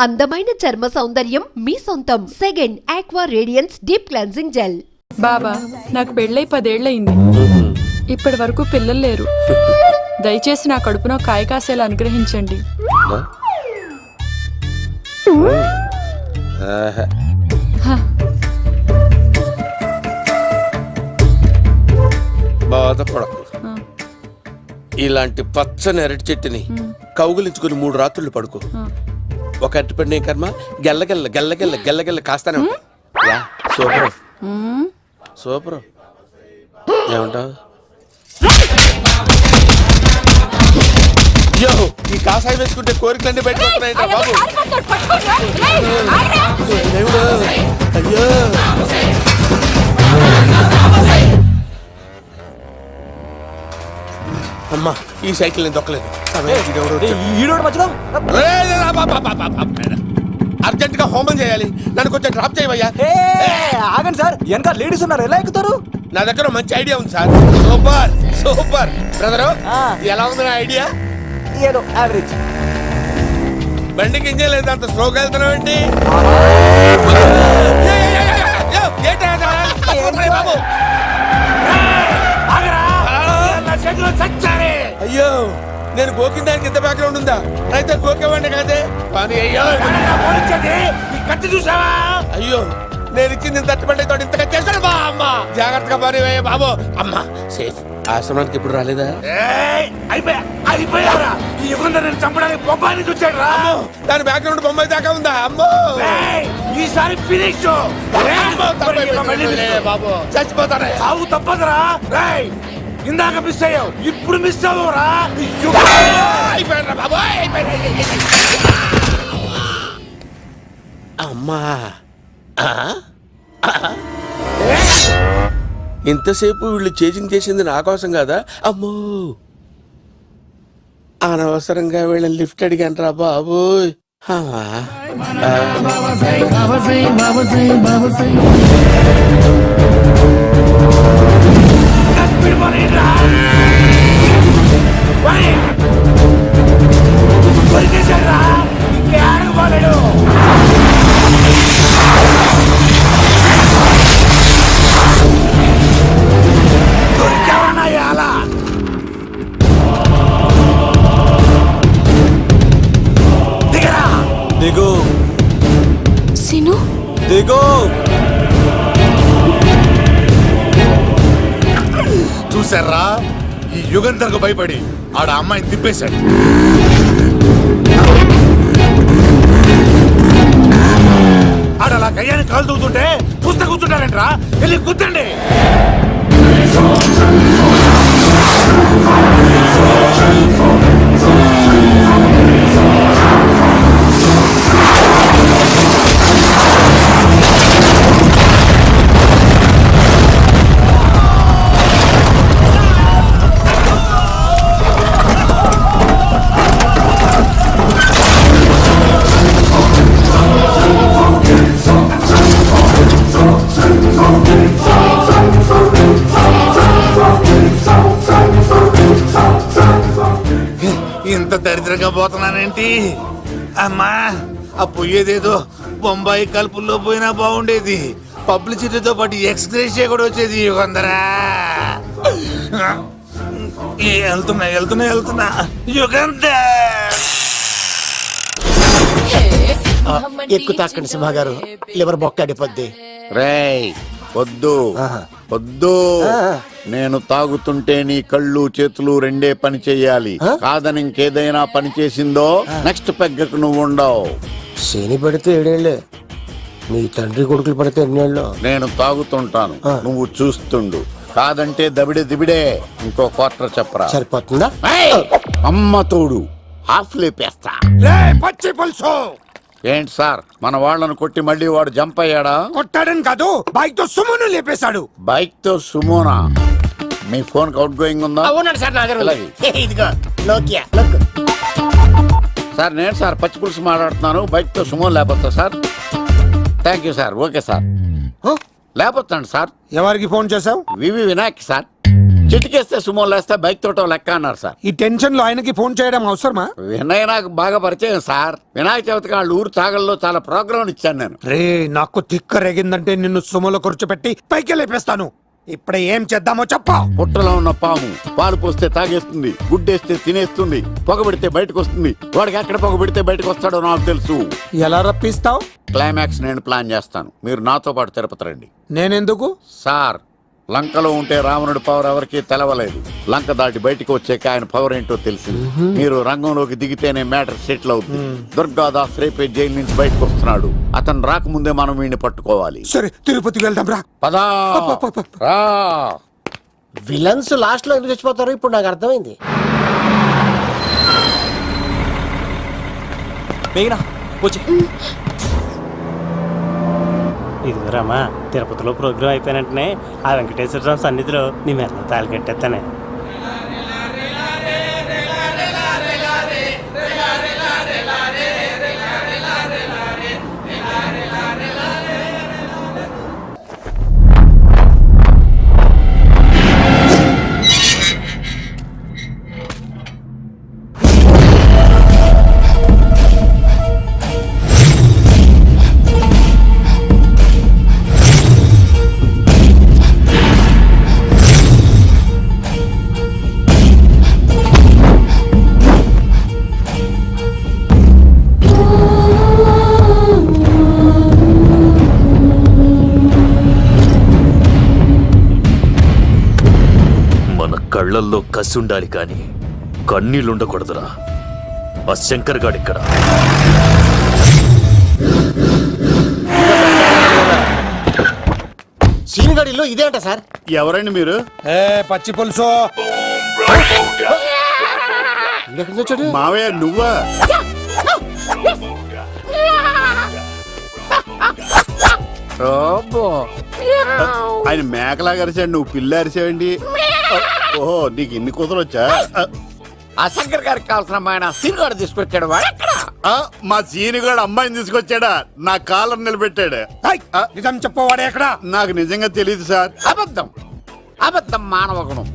అందమైన చర్మ సౌందర్యం మీ సొంతం. Second aqua radiance deep cleansing gel. బాబా, నాకు పెళ్ళై 10 ఏళ్లయింది. ఇప్పటి వరకు పిల్లలు లేరు. దయచేసి నా కడుపున కాయ కాసేలా అనుగ్రహించండి. బాధపడకు. ఇలాంటి పచ్చని అరటి చెట్టుని కౌగులించుకుని 3 రాత్రులు పడుకో. ఒక అరటి పండు కర్మ గెల్లగెల్ల గెల్లగెల్ల గెల్లగెల్ల కాస్తానే ఉంటాయి. Super super. ఏమంటావు? అయ్యో, ఈ కాసాయి వేసుకుంటే కోరికలన్నీ బయటకొస్తున్నాయంట బాబు. దేవుడు, అయ్యో. అమ్మా, ఈ సైకిల్ నేను దొక్కలేదు. అర్జెంట్ గా హోమం చేయాలి. నన్ను కొంచెం డ్రాప్ చేయవయ్యా. ఆగండి సార్, వెనక లేడీస్ ఉన్నారు, ఎలా ఎక్కుతారు? నా దగ్గర మంచి ఐడియా ఉంది సార్. Super super. బ్రదరు, ఎలా ఉంది నా ఐడియా? ఏదో యావరేజ్. బండికి ఇంజన్ లేదు, అంత స్లోగా వెళ్తున్నావు ఏంటి? అయ్యో, నేను గోకిన దానికి ఇంత బ్యాక్గ్రౌండ్ ఉందా? అయితే గోకేవాడిని కాదే. అయ్యో కత్తి చూసావా? అయ్యో, నేను ఇచ్చింది తట్టుబడి తోటి ఇంతగా చేశాను బా. అమ్మ జాగ్రత్తగా పని బాబు. అమ్మ సేఫ్. ఆశ్రమానికి ఇప్పుడు రాలేదా? అయిపోయారా? ఈ యుగంలో నేను చంపడానికి బొమ్మాయిని చూచాడు రా. దాని బ్యాక్గ్రౌండ్ బొమ్మాయి దాకా ఉందా? అమ్మో, ఈసారి ఫినిష్. బాబు చచ్చిపోతానే. సాగు తప్పదురా. ఇందాక మిస్ అయ్యావు, ఇప్పుడు మిస్ అవ్వరా. అమ్మా, ఇంతసేపు వీళ్ళు చేజింగ్ చేసింది నా కోసం కదా. అమ్మో, అనవసరంగా వీళ్ళని లిఫ్ట్ అడిగాను రా బాబు. దిగు సిను, దిగు. చూసారా, ఈ యుగంధర్కు భయపడి ఆడ అమ్మాయిని తిప్పేశాడు. ఆడలా కయ్యాన్ని కాలు తూగుతుంటే చూస్తే కూర్చుంటారంట్రా. వెళ్ళి కూర్చోండి. ఇంత దరిద్రంగా పోతున్నానేంటి? అమ్మా, ఆ పోయేదేదో బొంబాయి కలుపుల్లో పోయినా బాగుండేది. పబ్లిసిటీతో పాటు ఎక్స్‌గ్రేషియా కూడా వచ్చేది. యుగంధరా, వెళ్తున్నా యుగంధర్. ఎక్కు తాకండి సింహ గారు, లివర్ బొక్క అడిపోద్ది. రేయ్ వద్దు వద్దు, నేను తాగుతుంటే నీ కళ్ళు చేతులు రెండే పని చెయ్యాలి. కాదని ఇంకేదైనా పని చేసిందో నెక్స్ట్ పెగ్గకు నువ్వు ఉండవు. శని పడితే 7 ఏళ్ళే, మీ తండ్రి కొడుకులు పడితే 8 ఏళ్ళు. నేను తాగుతుంటాను, నువ్వు చూస్తుండు. కాదంటే దబిడే దిబిడే. ఇంకో క్వార్టర్ చెప్పరా? సరిపోతుందా? అమ్మ తోడు హాఫ్ లేపేస్తా. పచ్చి పులుసు. ఏంటి సార్, మన వాళ్ళను కొట్టి మళ్ళీ వాడు జంప్ అయ్యాడా? కొట్టాడని కాదు, బైక్ తో సుమోను లేపేశాడు. బైక్ తో సుమోనా? మీ ఫోన్ అవుట్ గోయింగ్ ఉందా? ఇదిగో నోకియా. సార్ నేను సార్ పచ్చి పులుసు మాట్లాడుతున్నాను. బైక్ తో సుమో లేకపోతా sir? Thank you sir. Okay sir, లేకపోతాండి సార్. ఎవరికి ఫోన్ చేసావు? వివి వినాయక్ సార్. చిటికేస్తే సుమో లేస్తే బైక్ తోటం లెక్క అన్నారు సార్. ఈ టెన్షన్ లో ఆయనకి ఫోన్ చేయడం అవసరమా? వినయ్ నాకు బాగా పరిచయం సార్. వినాయక చవితికి వాళ్ళ ఊరు చాగల్లో చాలా ప్రోగ్రాం ఇచ్చాను నేను. రే నాకు తిక్క రేగిందంటే నిన్ను సుమలో కూర్చోబెట్టి పైకి లేపేస్తాను. ఇప్పుడే ఏం చేద్దామో చెప్పా. పుట్టలో ఉన్న పాము పాలు పోస్తే తాగేస్తుంది, గుడ్డేస్తే తినేస్తుంది, పొగబెడితే బయటకు వస్తుంది. వాడికి ఎక్కడ పొగబెడితే బయటకు వస్తాడో నాకు తెలుసు. ఎలా రప్పిస్తావు? క్లైమాక్స్ నేను ప్లాన్ చేస్తాను, మీరు నాతో పాటు తిరుపతి రండి. నేనెందుకు? సార్, లంకలో ఉంటే రావణుడి పవర్ ఎవరికి తెలవలేదు. లంక దాటి బయటికి వచ్చాక ఆయన పవర్ ఏంటో తెలిసింది. మీరు రంగంలోకి దిగితేనే మ్యాటర్ సెటిల్ అవుతుంది. దుర్గాదాస్ రేపే జైలు నుంచి బయటకు వస్తున్నాడు. అతను రాకముందే మనం వీడిని పట్టుకోవాలి. సరే తిరుపతికి వెళ్దాం రా. పదా రా. విలన్స్ లాస్ట్ లో ఎందుకు చచ్చిపోతారో ఇప్పుడు నాకు అర్థమైంది. ఇదిగోరామా, తిరుపతిలో ప్రోగ్రాం అయిపోయినట్టునే ఆ వెంకటేశ్వర స్వామి సన్నిధిలో నీ మెల్ల తాళి కట్టేస్తానే. కళ్ళల్లో కసి ఉండాలి కానీ కన్నీళ్ళుండకూడదురా. ఆ శంకర్ గాడిక్కడ. సీనిగడిలో ఇదే అంట సార్. ఎవరండి మీరు? పచ్చి పులుసు. ఎక్కడి వచ్చాడు? మావయ్య నువ్వా? ఆయన మేకలా అరిచాడు, నువ్వు పిల్ల అరిచావండి. ఓహో, నీకు ఇన్ని కూతురు వచ్చా? ఆ శంకర్ గారికి కావాల్సిన అమ్మాయి సీనుగాడు తీసుకొచ్చాడు. మా సీనుగాడు అమ్మాయిని తీసుకొచ్చాడా? నా కాలర్ నిలబెట్టాడు. నిజం చెప్పవాడే ఎక్కడ? నాకు నిజంగా తెలియదు సార్. అబద్ధం, అబద్ధం మానవ గుణం.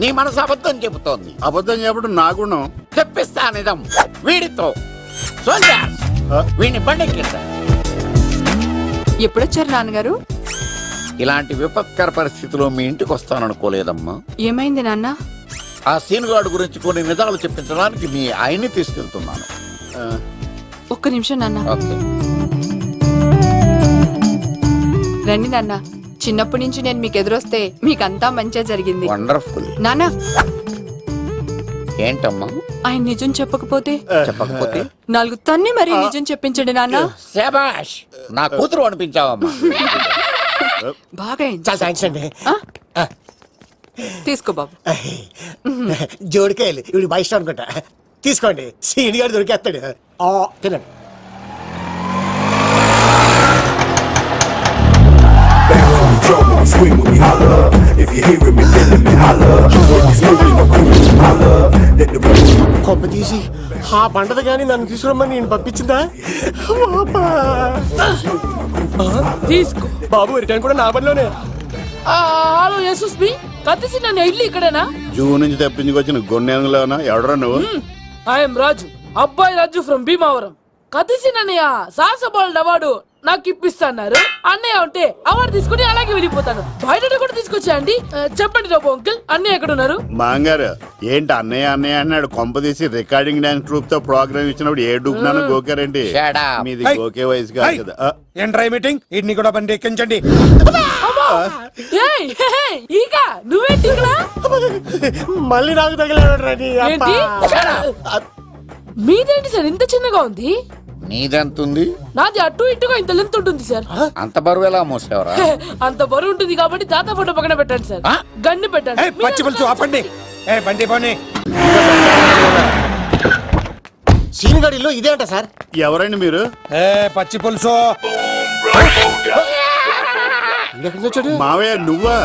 నీ మనసు అబద్ధం చెబుతోంది. అబద్ధం చెప్పడం నా గుణం. తెప్పిస్తా నిజం వీడితో. వీడిని బండెక్కిస్తా. ఎప్పుడొచ్చారు నాన్నగారు? ఇలాంటి విపత్కర పరిస్థితిలో మీ ఇంటికి వస్తాననుకోలేదమ్మా. ఏమైంది నాన్న? ఆ సీనుగాడు గురించి కొన్ని నిజాలు చెప్పించడానికి మీ ఆయన్ని తీసుకెళ్తున్నాను. ఒక్క నిమిషం నాన్న. ఓకే. రండి నాన్న. చిన్నప్పటి నుంచి నేను మీకు ఎదురొస్తే మీకంతా మంచిగా జరిగింది. వండర్ఫుల్. నాన్న, ఏంటమ్మా? ఆయన నిజం చెప్పకపోతే చెప్పకపోతే 4 తన్ని మరీ నిజం చెప్పించండి నాన్న. శభాష్, నా కూతురు అనిపించావమ్మా. బాగా అయింది. చాలా థ్యాంక్స్ అండి. తీసుకో బాబు. జోడికాయలు ఇవి బాగా ఇష్టం అనుకుంటా. తీసుకోండి, సీనియర్ దొరికేస్తాడు. తినండి. కొమ్మ తీసి ఆ పంటది కానీ నన్ను తీసుకురమ్మని నేను పంపించిందా? తీసుకో బాబు, రిటర్న్ కూడా నా పనిలోనే. హలో యశస్వి, కత్తిసి నన్ను ఇల్లు ఇక్కడేనా? జూ నుంచి తప్పించుకొచ్చిన గొన్నెంగులోనా? ఎవడరా నువ్వు? ఐఎమ్ రాజు, అబ్బాయి రాజు ఫ్రమ్ భీమావరం. కత్తిసి నన్నయ్య సాహసబాల్ అవార్డు నాకు ఇప్పిస్తున్నారు. అన్నయ్య ఉంటే అవార్డు తీసుకుని అలాగే వెళ్ళిపోతాను. బయట కూడా తీసుకొచ్చాయండి. చెప్పండి రాబు అంకుల్, అన్నయ్య ఎక్కడ ఉన్నారు? మాంగారు ఏంటి అన్నయ్య అన్నయ్య అన్నాడు? కొంప తీసి రికార్డింగ్ డాన్స్ ట్రూప్ తో ప్రోగ్రామ్ ఇచ్చినప్పుడు ఏ డూబ్నాను గోకారండి? మీది గోకే వయసు కాదు కదా. ఏంట్రై మీటింగ్? ఇడ్ని కూడా బండి ఎక్కించండి. ఈక నువ్వేంటి ఇక్కడ? మళ్ళీ నాకు తగిలాడు. ఏంటి? మీదేంటి సార్ ఇంత చిన్నగా ఉంది? నీదెంతుంది? నాది అటు ఇటుగా ఇంత లెంత్ ఉంటుంది సార్. అంత బరువు ఎలా మోసేవరా? అంత బరువు ఉంటుంది కాబట్టి తాత ఫోటో పక్కన పెట్టండి సార్. గన్ను పెట్టండి. పచ్చి పులుసు ఆపండి. బండి పోనీ. సీనిగడిలో ఇదే అంట సార్. ఎవరండి మీరు? పచ్చి పులుసు. ఎక్కడి వచ్చాడు? మావయ్య నువ్వా?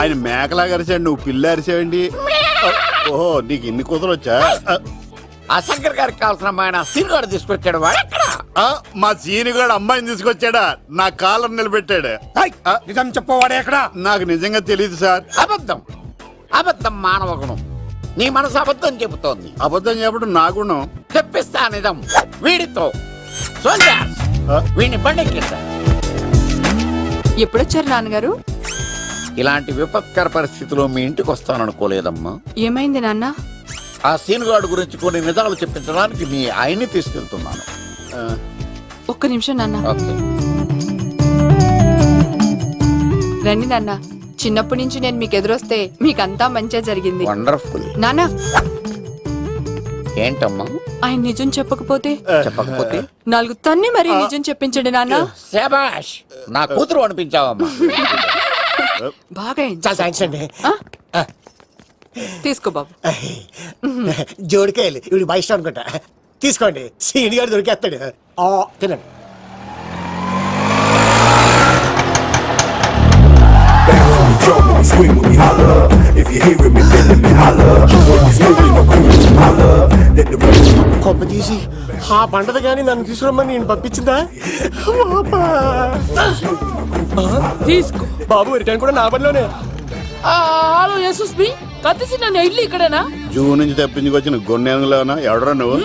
ఆయన మేకలా అరిచాడు, నువ్వు పిల్ల అరిచావండి. ఓహో, నీకు ఇన్ని కూతురు వచ్చా? ఆ శంకర్ గారికి కావాల్సిన అమ్మాయి సీనుగాడు తీసుకొచ్చాడు. వాడు ఎక్కడ? మా సీనిగాడు అమ్మాయిని తీసుకొచ్చాడా నా కాలర్ నిలబెట్టాడు. నిజం చెప్పవాడే ఎక్కడ? నాకు నిజంగా తెలియదు సార్. అబద్ధం అబద్ధం మానవ గుణం. నీ మనసు అబద్ధం చెబుతోంది. అబద్ధం చెప్పడం నా గుణం. తెప్పిస్తా నిజం వీడితో. సోల్జర్స్, వీడిని బండెక్కిస్తా. ఎప్పుడొచ్చారు నాన్నగారు? ఇలాంటి విపత్కర పరిస్థితిలో మీ ఇంటికి వస్తాననుకోలేదమ్మా. ఏమైంది నాన్న? ఆ సీనుగాడు గురించి కొన్ని నిజాలు చెప్పించడానికి మీ ఆయన్ని తీసుకెళ్తున్నాను. ఒక్క నిమిషం నాన్న. ఓకే. రండి నాన్న. చిన్నప్పటి నుంచి నేను మీకు ఎదురొస్తే మీకంతా మంచిగా జరిగింది. వండర్ఫుల్. నాన్న, ఏంటమ్మా? ఆయన నిజం చెప్పకపోతే చెప్పకపోతే 4 తన్ని మరీ నిజం చెప్పించండి నాన్న. శభాష్, నా కూతురు అనిపించావమ్మా. బాగా ఎంజాయ్. చాలా థ్యాంక్స్ అండి. తీసుకో బాబు. జోడికాయలు ఇవి బాగా ఇష్టం అనుకుంటా. తీసుకోండి, సీని గారు దొరికేస్తాడు. తినండి. కొమ్మ తీసి ఆ పంటది కానీ నన్ను తీసుకురమ్మని నేను పంపించిందా? తీసుకో. బాబు రిటర్న్ కూడా నా పనిలోనే. హలో యేసుస్ మీ కత్తిసి నన్ను ఇల్లు ఇక్కడేనా? జూ నుంచి తప్పించుకొచ్చిన గొన్నెంగులోనా? ఎవడరా నువ్వు?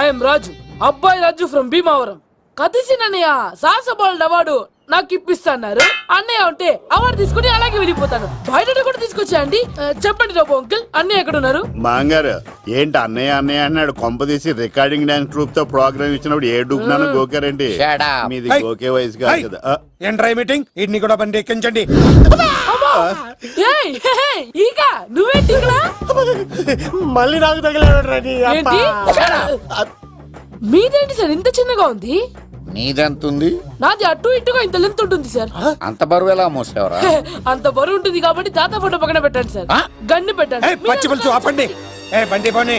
ఐఎమ్ రాజు, అబ్బాయి రాజు ఫ్రమ్ భీమావరం. కత్తిసి నన్నయ్య సాహసబాలుడు అవార్డు నాకు ఇప్పిస్తాన్నారు. అన్నయ్య ఉంటే అవార్డు తీసుకుని అలాగే వెళ్ళిపోతాను. బయట కూడా తీసుకొచ్చాయండి. చెప్పండి రాబు అంకుల్, అన్నయ్య ఎక్కడ ఉన్నారు? మాంగారు ఏంటి అన్నయ్య అన్నయ్య అన్నాడు? కొంప తీసి రికార్డింగ్ డాన్స్ ట్రూప్ తో ప్రోగ్రామ్ ఇచ్చినప్పుడు ఏ డూబ్నాను గోకారండి? Shut up. మీది గోకే వయసు కాదు కదా. ఏంట్రై మీటింగ్? ఇడ్ని కూడా బండి ఎక్కించండి. ఏయ్, హే, హే, ఈక నువ్వేంటి ఇక్కడ? మళ్ళీ నాకు తగిలాడు. ఏంటి? మీదేంటి సార్ ఇంత చిన్నగా ఉంది? నీదెంతుంది? నాది అటు ఇటుగా ఇంత లెంత్ ఉంటుంది సార్. అంత బరువు ఎలా మోసేవరా? అంత బరువు ఉంటుంది కాబట్టి తాత ఫోటో పక్కన పెట్టండి సార్. గన్ను పెట్టండి. పచ్చి పులుసు ఆపండి. బండి పోనీ.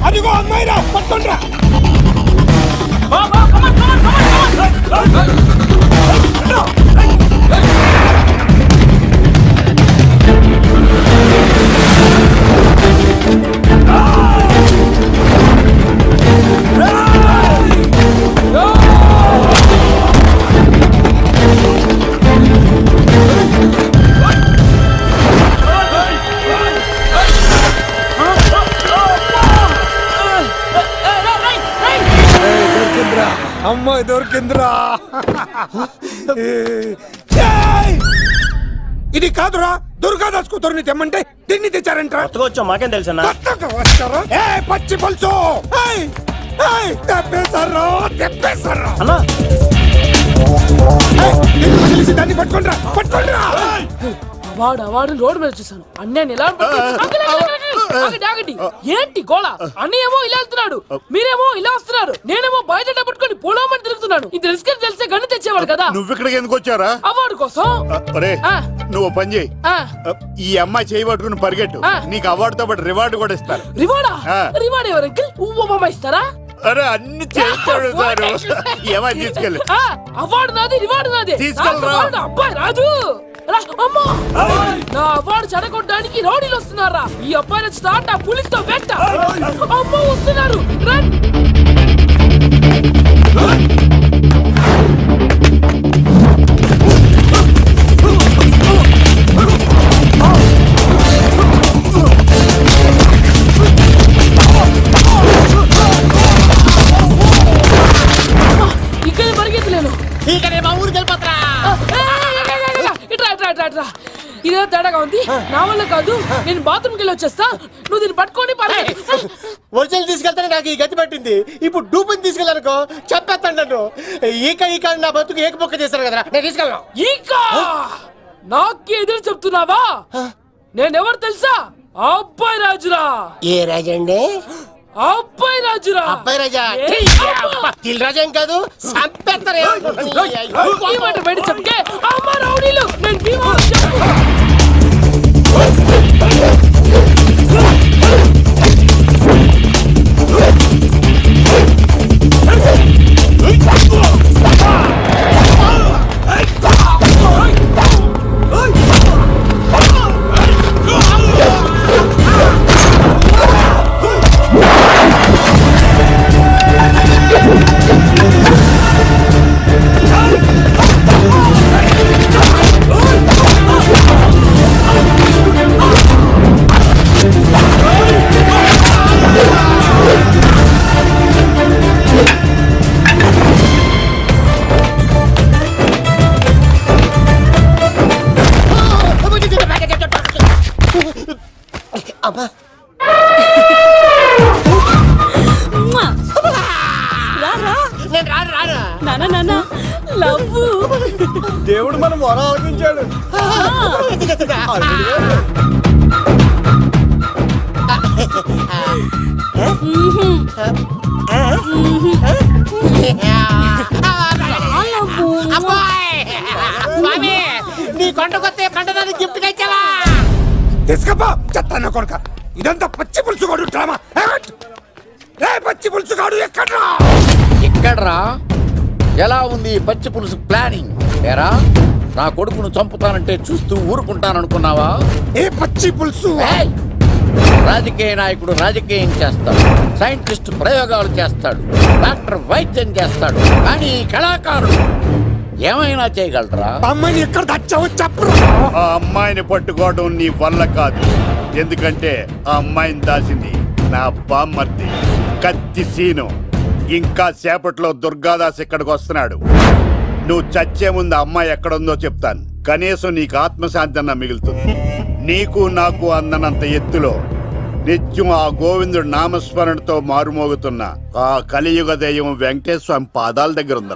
అదిగో అమ్మాయిరా, పట్టుకోండిరా. అమ్మాయి దొరికిందిరా. ఇది కాదురా, దుర్గాదాస్ కూతురుని తెమ్మంటే దీన్ని తెచ్చారంటరా. వచ్చా మాకేం తెలుసన్నా? పచ్చి పులుసు తెప్పేశారు, తెప్పేశారు. అన్నా దాన్ని పట్టుకోండిరా, పట్టుకోండిరా. వాడు రోడ్డు మీద చూసాను. అన్నయ్య ఎలా ఆగండి. ఏంటి గోళ? అన్నయ్యేమో ఇలా వెళ్తున్నాడు, మీరేమో ఇలా వస్తున్నారు, నేనేమో బయట పట్టుకొని పోలోమని తిరుగుతున్నాను. ఇది రిస్క్ తెలిస్తే గన్ను తెచ్చేవాడు కదా. నువ్వు ఇక్కడికి ఎందుకు వచ్చారా? అవార్డు కోసం. ఒరే నువ్వు పని చేయి. ఆ, ఈ అమ్మాయి చేయి పట్టుకుని పరిగెట్టు. నీకు అవార్డుతో పాటు రివార్డు కూడా ఇస్తారు. రివార్డా? ఆ. రివార్డ్ ఎవరు అంకిల్? ఉవ్వమ్మ ఇస్తారా? అరే అన్ని చేస్తాడు సారు. ఏమై తీసుకెళ్ళి ఆ, అవార్డు నాది, రివార్డు నాది. తీసుకెళ్ళరా. అబ్బాయి రాజు రా, అమ్మో! నా అవార్డు చెడగొట్టడానికి రౌడీలు వస్తున్నారా? ఈ అబ్బాయి స్టార్ట్ ఆ పులితో వెంట. అమ్మో వస్తున్నారు, రండి. ఇక్కడ పరిగెత్తలేను. ఇట్రా. ఇదే తేడాగా ఉంది. నా వల్ల కాదు, నేను బాత్రూమ్కి వెళ్ళి వచ్చేస్తా. నువ్వు దీన్ని పట్టుకొని ఒరిజినల్ తీసుకెళ్తానే నాకు ఈ గతి పట్టింది. ఇప్పుడు డూపుని తీసుకెళ్ళానుకో చెప్పేస్తాను నన్ను. ఈక నా బతుకు ఏకపొక్క చేశారు కదా, నేను తీసుకెళ్ళను. ఇంకా నాకు ఎదురు చెప్తున్నావా? నేనెవరు తెలుసా? అబ్బాయి రాజురా. ఏ రాజండి? అబ్బాయి రాజురా. అబ్బాయి రాజా? తిల్ రాజా ఏం కాదు, సంపేస్తారు. ఈ మాట బయట చెప్తే అమ్మ రౌడీలు. నేను భీమవరం చెప్పు. అమ్మా నేను రాను దేవుడు మనం మొర ఆలోచించాడు. నీ కొండకొస్తే పంటదాన్ని గిఫ్ట్ గా ఇచ్చావా? తీసుకపో చెత్త కొడుక. ఇదంతా పచ్చి పులుసుగాడు డ్రామా. పచ్చి పులుసుగాడు ఎక్కడ్రా? ఎక్కడ్రా? ఎలా ఉంది ఈ పచ్చి పులుసు ప్లానింగ్? ఏరా నా కొడుకును చంపుతానంటే చూస్తూ ఊరుకుంటాననుకున్నావా? ఏ పచ్చి పులుసు? ఏయ్! రాజకీయ నాయకుడు రాజకీయం చేస్తాడు, సైంటిస్ట్ ప్రయోగాలు చేస్తాడు, డాక్టర్ వైద్యం చేస్తాడు, కానీ ఈ కళాకారుడు ఏమైనా చేయగలరా? అమ్మాయిని ఎక్కడ తెచ్చావో చెప్పు. ఆ అమ్మాయిని పట్టుకోవడం నీ వల్ల కాదు. ఎందుకంటే ఆ అమ్మాయిని దాసింది నా బామ్మర్ది కత్తి సీను. ఇంకా సేపట్లో దుర్గాదాస్ ఇక్కడికి వస్తున్నాడు. నువ్వు చచ్చే ముందు ఆ అమ్మాయి ఎక్కడుందో చెప్తాను. కనీసం నీకు ఆత్మశాంతి అన్న మిగులుతుంది. నీకు నాకు అందనంత ఎత్తులో నిత్యం ఆ గోవిందుడు నామస్మరణతో మారుమోగుతున్న ఆ కలియుగ దైవం వెంకటేశ్వర స్వామి పాదాల దగ్గర ఉంది.